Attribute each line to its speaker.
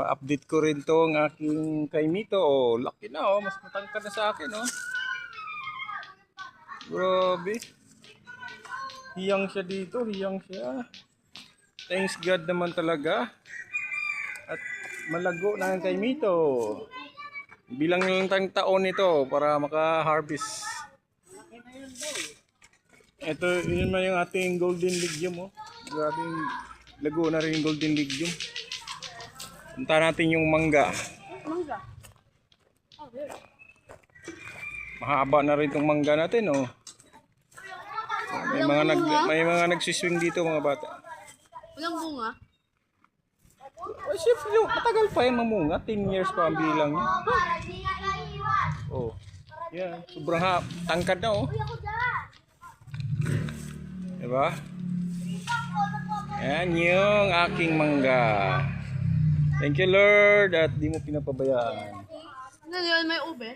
Speaker 1: Update ko rin tong aking kay Mito. Oh, laki na oh, mas matangkad na sa akin oh. Grabe. Hiyang siya dito, hiyang siya. Thanks God naman talaga. At malago na ang kay Mito. Bilang lang tayong taon nito para maka-harvest. Ito, yun man yung ating golden legume oh. Grabe, lago na rin yung golden legume. Punta natin yung mangga.
Speaker 2: Mangga. Oh, there.
Speaker 1: Mahaba na rin itong mangga natin oh. May mga nagsiswing dito mga bata.
Speaker 2: Walang bunga.
Speaker 1: Oh, siyempre, matagal pa yan mamunga. 10 years pa ang bilang niya. Oh. Yan, sobrang tangkad na oh. Diba? Yan yung aking mangga. Thank you Lord at di mo pinapabayaan.
Speaker 2: Ano yun? May ube?